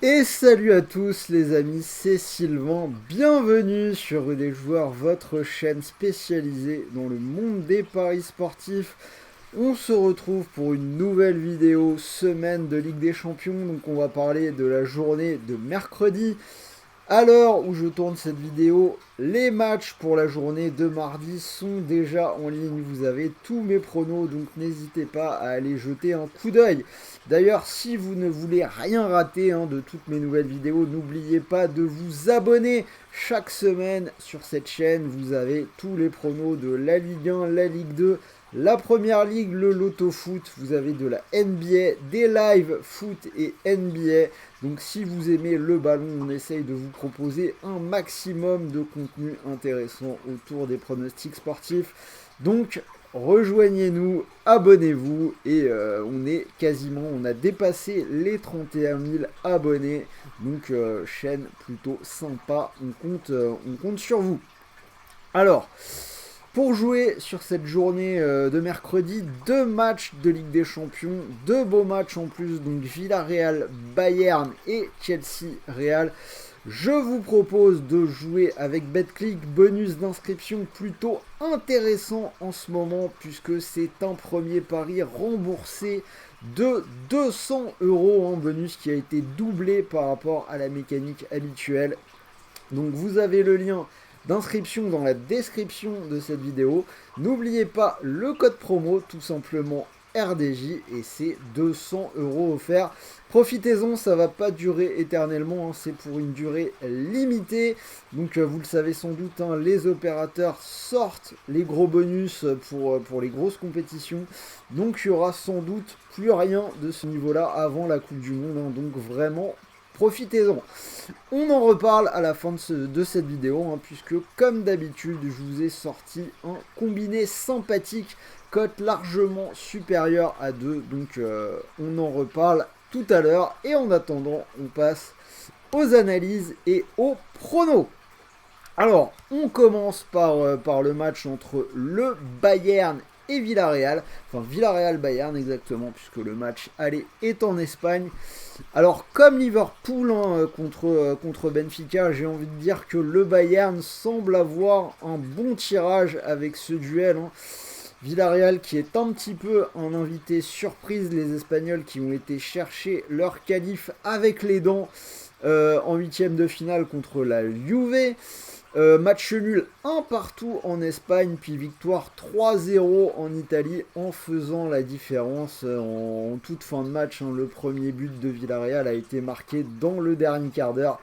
Et salut à tous les amis, c'est Sylvain, bienvenue sur Rue des Joueurs, votre chaîne spécialisée dans le monde des paris sportifs. On se retrouve pour une nouvelle vidéo semaine de Ligue des Champions, donc on va parler de la journée de mercredi. À l'heure où je tourne cette vidéo, les matchs pour la journée de mardi sont déjà en ligne. Vous avez tous mes pronos, donc n'hésitez pas à aller jeter un coup d'œil. D'ailleurs, si vous ne voulez rien rater de toutes mes nouvelles vidéos, n'oubliez pas de vous abonner. Chaque semaine sur cette chaîne, vous avez tous les pronos de la Ligue 1, la Ligue 2, la Première Ligue, le Loto Foot. Vous avez de la NBA, des live foot et NBA. Donc si vous aimez le ballon, on essaye de vous proposer un maximum de contenu intéressant autour des pronostics sportifs. Donc rejoignez-nous, abonnez-vous et on a dépassé les 31 000 abonnés. Donc chaîne plutôt sympa, on compte sur vous. Alors, pour jouer sur cette journée de mercredi, deux matchs de Ligue des Champions, deux beaux matchs en plus, donc Villarreal, Bayern et Chelsea Real. Je vous propose de jouer avec BetClick, bonus d'inscription plutôt intéressant en ce moment puisque c'est un premier pari remboursé de 200 euros en bonus qui a été doublé par rapport à la mécanique habituelle. Donc vous avez le lien d'inscription dans la description de cette vidéo. N'oubliez pas le code promo, tout simplement RDJ, et c'est 200 euros offerts. Profitez-en, ça va pas durer éternellement, c'est pour une durée limitée. Donc vous le savez sans doute, les opérateurs sortent les gros bonus pour les grosses compétitions. Donc il y aura sans doute plus rien de ce niveau-là avant la Coupe du Monde. Donc vraiment, profitez-en. On en reparle à la fin de cette vidéo, puisque comme d'habitude, je vous ai sorti un combiné sympathique, cote largement supérieure à 2. Donc on en reparle tout à l'heure. Et en attendant, on passe aux analyses et aux pronos. Alors, on commence par le match entre le Bayern et Villarreal. Enfin, Villarreal-Bayern exactement, puisque le match aller est en Espagne. Alors, comme Liverpool contre Benfica, j'ai envie de dire que le Bayern semble avoir un bon tirage avec ce duel. Villarreal qui est un petit peu en invité surprise, les Espagnols qui ont été chercher leur qualif avec les dents en huitième de finale contre la Juve. Match nul 1 partout en Espagne, puis victoire 3-0 en Italie en faisant la différence en toute fin de match. Le premier but de Villarreal a été marqué dans le dernier quart d'heure.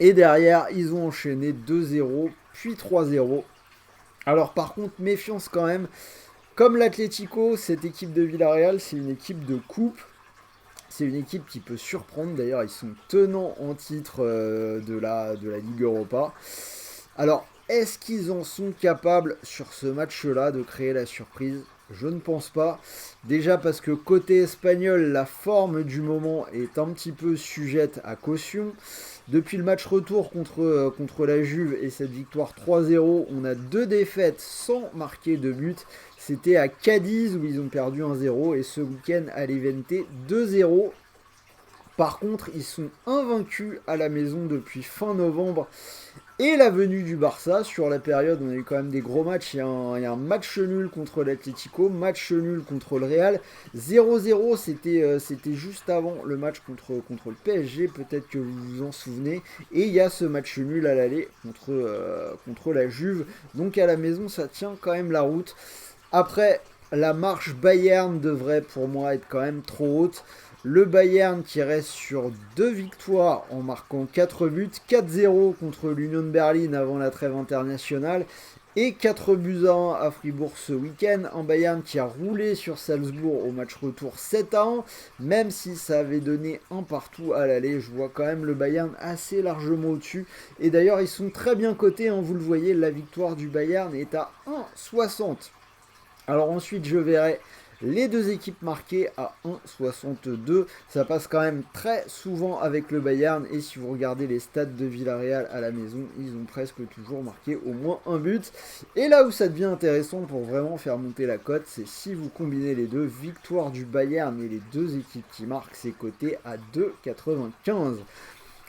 Et derrière, ils ont enchaîné 2-0, puis 3-0. Alors par contre, méfiance quand même. Comme l'Atlético, cette équipe de Villarreal, c'est une équipe de coupe. C'est une équipe qui peut surprendre. D'ailleurs, ils sont tenants en titre de la Ligue Europa. Alors, est-ce qu'ils en sont capables sur ce match-là de créer la surprise? Je ne pense pas. Déjà parce que côté espagnol, la forme du moment est un petit peu sujette à caution. Depuis le match retour contre la Juve et cette victoire 3-0, on a deux défaites sans marquer de but. C'était à Cadiz où ils ont perdu 1-0 et ce week-end à l'Evente 2-0. Par contre, ils sont invaincus à la maison depuis fin novembre. Et la venue du Barça, sur la période, on a eu quand même des gros matchs. Il y a un match nul contre l'Atlético, match nul contre le Real. 0-0, c'était juste avant le match contre le PSG, peut-être que vous vous en souvenez. Et il y a ce match nul à l'aller contre la Juve. Donc à la maison, ça tient quand même la route. Après, la marche Bayern devrait pour moi être quand même trop haute. Le Bayern qui reste sur deux victoires en marquant 4 buts, 4-0 contre l'Union de Berlin avant la trêve internationale et 4 buts à 1 à Fribourg ce week-end. Un Bayern qui a roulé sur Salzbourg au match retour 7-1, même si ça avait donné un partout à l'aller. Je vois quand même le Bayern assez largement au-dessus. Et d'ailleurs, ils sont très bien cotés, vous le voyez, la victoire du Bayern est à 1,60. Alors ensuite, je verrai Les deux équipes marquées à 1,62. Ça passe quand même très souvent avec le Bayern. Et si vous regardez les stats de Villarreal à la maison, ils ont presque toujours marqué au moins un but. Et là où ça devient intéressant pour vraiment faire monter la cote, c'est si vous combinez les deux. Victoire du Bayern et les deux équipes qui marquent, c'est coté à 2,95.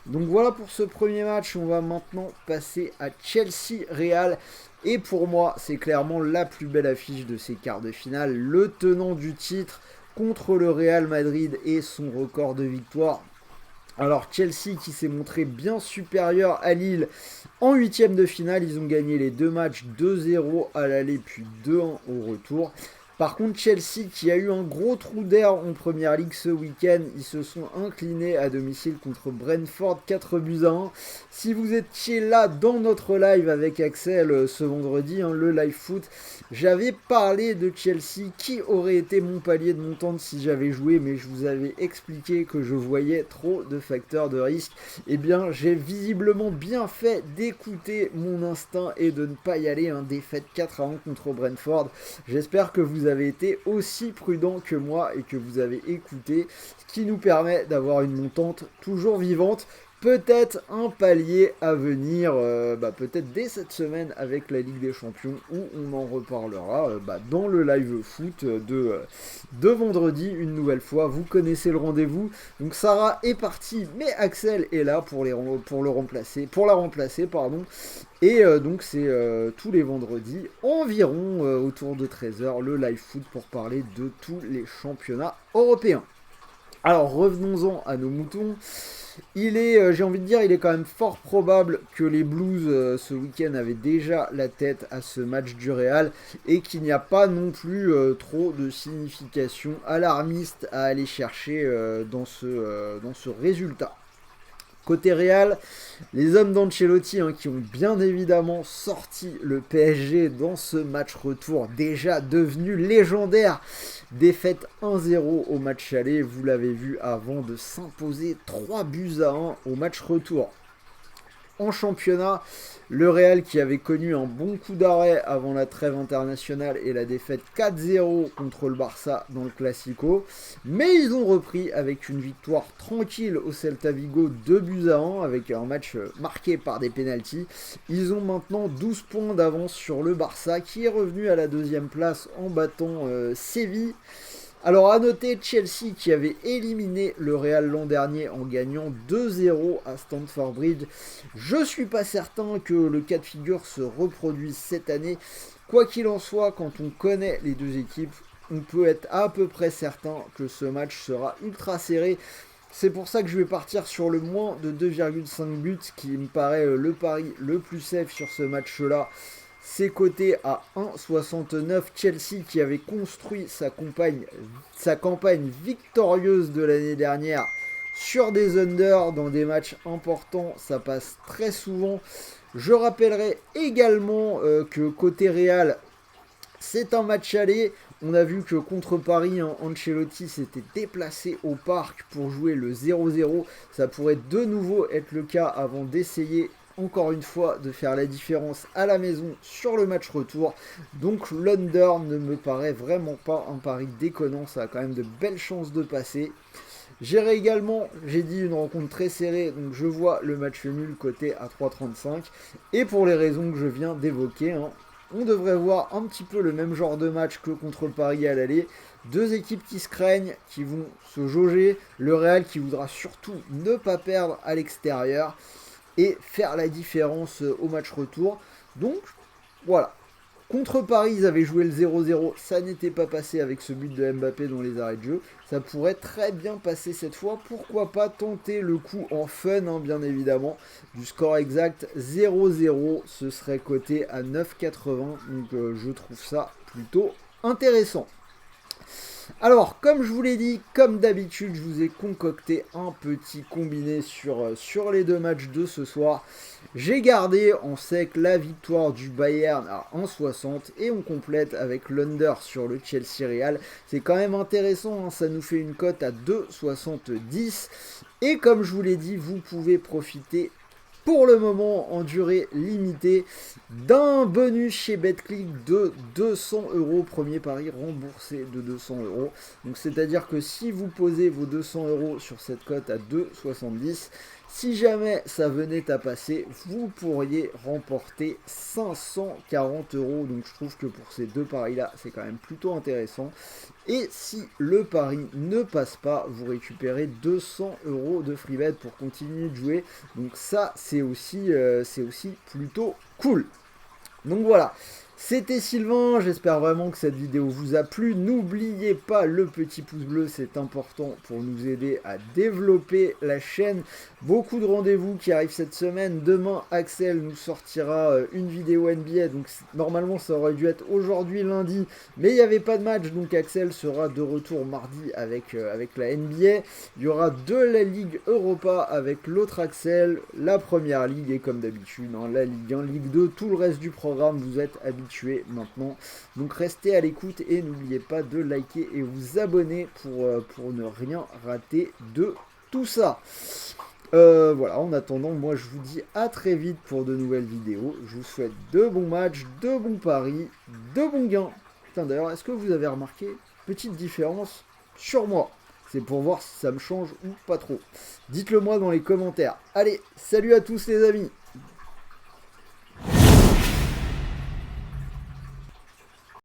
Donc voilà pour ce premier match. On va maintenant passer à Chelsea-Real. Et pour moi, c'est clairement la plus belle affiche de ces quarts de finale. Le tenant du titre contre le Real Madrid et son record de victoire. Alors Chelsea qui s'est montré bien supérieur à Lille en huitième de finale. Ils ont gagné les deux matchs 2-0 à l'aller puis 2-1 au retour. Par contre, Chelsea, qui a eu un gros trou d'air en première ligue ce week-end, ils se sont inclinés à domicile contre Brentford 4-1. Si vous étiez là dans notre live avec Axel ce vendredi, le live foot, j'avais parlé de Chelsea, qui aurait été mon palier de montante si j'avais joué, mais je vous avais expliqué que je voyais trop de facteurs de risque. Eh bien, j'ai visiblement bien fait d'écouter mon instinct et de ne pas y aller. Défaite 4-1 contre Brentford. J'espère que vous avez été aussi prudent que moi et que vous avez écouté, ce qui nous permet d'avoir une montante toujours vivante. Peut-être un palier à venir, peut-être dès cette semaine avec la Ligue des Champions, où on en reparlera dans le live foot de vendredi une nouvelle fois. Vous connaissez le rendez-vous. Donc Sarah est partie, mais Axel est là pour la remplacer. Et donc c'est tous les vendredis, environ autour de 13h, le live foot pour parler de tous les championnats européens. Alors revenons-en à nos moutons. Il est quand même fort probable que les Blues ce week-end avaient déjà la tête à ce match du Real et qu'il n'y a pas non plus trop de signification alarmiste à aller chercher dans ce résultat. Côté Real, les hommes d'Ancelotti qui ont bien évidemment sorti le PSG dans ce match retour déjà devenu légendaire. Défaite 1-0 au match aller, vous l'avez vu, avant de s'imposer 3-1 au match retour. En championnat, le Real qui avait connu un bon coup d'arrêt avant la trêve internationale et la défaite 4-0 contre le Barça dans le Classico. Mais ils ont repris avec une victoire tranquille au Celta Vigo 2-1 avec un match marqué par des pénaltys. Ils ont maintenant 12 points d'avance sur le Barça qui est revenu à la deuxième place en battant Séville. Alors à noter Chelsea qui avait éliminé le Real l'an dernier en gagnant 2-0 à Stamford Bridge. Je suis pas certain que le cas de figure se reproduise cette année. Quoi qu'il en soit, quand on connaît les deux équipes, on peut être à peu près certain que ce match sera ultra serré. C'est pour ça que je vais partir sur le moins de 2,5 buts qui me paraît le pari le plus safe sur ce match-là. C'est coté à 1,69. Chelsea qui avait construit sa campagne victorieuse de l'année dernière sur des unders dans des matchs importants, ça passe très souvent. Je rappellerai également que côté Real, c'est un match aller. On a vu que contre Paris, Ancelotti s'était déplacé au parc pour jouer le 0-0. Ça pourrait de nouveau être le cas avant d'essayer encore une fois de faire la différence à la maison sur le match retour. Donc l'under ne me paraît vraiment pas un pari déconnant, ça a quand même de belles chances de passer. J'ai dit une rencontre très serrée, donc je vois le match nul coté à 3,35. Et pour les raisons que je viens d'évoquer, on devrait voir un petit peu le même genre de match que contre Paris à l'aller. Deux équipes qui se craignent, qui vont se jauger. Le Real qui voudra surtout ne pas perdre à l'extérieur et faire la différence au match retour. Donc, voilà. Contre Paris, ils avaient joué le 0-0. Ça n'était pas passé avec ce but de Mbappé dans les arrêts de jeu. Ça pourrait très bien passer cette fois. Pourquoi pas tenter le coup en fun, bien évidemment. Du score exact 0-0. Ce serait coté à 9,80. Donc, je trouve ça plutôt intéressant. Alors, comme je vous l'ai dit, comme d'habitude, je vous ai concocté un petit combiné sur les deux matchs de ce soir. J'ai gardé en sec la victoire du Bayern à 1,60 et on complète avec l'under sur le Chelsea Real. C'est quand même intéressant, ça nous fait une cote à 2,70. Et comme je vous l'ai dit, vous pouvez profiter pour le moment en durée limitée d'un bonus chez BetClick de 200 €, premier pari remboursé de 200 €. Donc c'est-à-dire que si vous posez vos 200 € sur cette cote à 2,70, si jamais ça venait à passer, vous pourriez remporter 540 €. Donc je trouve que pour ces deux paris-là, c'est quand même plutôt intéressant. Et si le pari ne passe pas, vous récupérez 200 € de free bet pour continuer de jouer. Donc ça, c'est aussi plutôt cool. Donc voilà, c'était Sylvain, j'espère vraiment que cette vidéo vous a plu. N'oubliez pas le petit pouce bleu, c'est important pour nous aider à développer la chaîne. Beaucoup de rendez-vous qui arrivent cette semaine. Demain, Axel nous sortira une vidéo NBA, donc normalement ça aurait dû être aujourd'hui lundi, mais il n'y avait pas de match, donc Axel sera de retour mardi avec la NBA. Il y aura de la Ligue Europa avec l'autre Axel, la Première Ligue et comme d'habitude, hein, la Ligue 1, Ligue 2, tout le reste du programme, vous êtes habitués maintenant. Donc restez à l'écoute et n'oubliez pas de liker et vous abonner pour ne rien rater de tout ça. Voilà, en attendant, moi je vous dis à très vite pour de nouvelles vidéos. Je vous souhaite de bons matchs, de bons paris, de bons gains. Putain, d'ailleurs, est-ce que vous avez remarqué petite différence sur moi? C'est pour voir si ça me change ou pas trop. Dites-le moi dans les commentaires. Allez, salut à tous les amis!